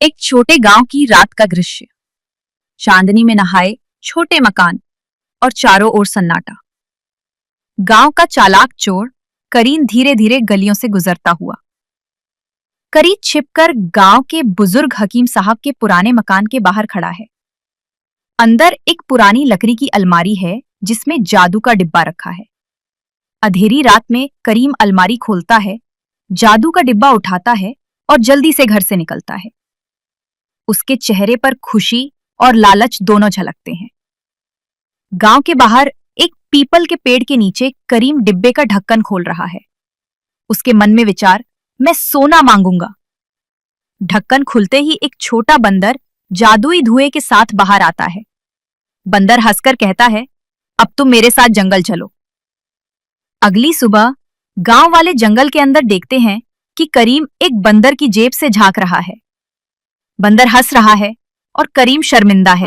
एक छोटे गांव की रात का दृश्य। चांदनी में नहाए छोटे मकान और चारों ओर सन्नाटा। गांव का चालाक चोर करीम धीरे धीरे गलियों से गुजरता हुआ। करीब छिपकर गांव के बुजुर्ग हकीम साहब के पुराने मकान के बाहर खड़ा है। अंदर एक पुरानी लकड़ी की अलमारी है जिसमें जादू का डिब्बा रखा है। अंधेरी रात में करीम अलमारी खोलता है, जादू का डिब्बा उठाता है और जल्दी से घर से निकलता है। उसके चेहरे पर खुशी और लालच दोनों झलकते हैं। गांव के बाहर एक पीपल के पेड़ के नीचे करीम डिब्बे का ढक्कन खोल रहा है। उसके मन में विचार, मैं सोना मांगूंगा। ढक्कन खुलते ही एक छोटा बंदर जादुई धुएं के साथ बाहर आता है। बंदर हंसकर कहता है, अब तुम मेरे साथ जंगल चलो। अगली सुबह गांव वाले जंगल के अंदर देखते हैं कि करीम एक बंदर की जेब से झांक रहा है। बंदर हंस रहा है और करीम शर्मिंदा है।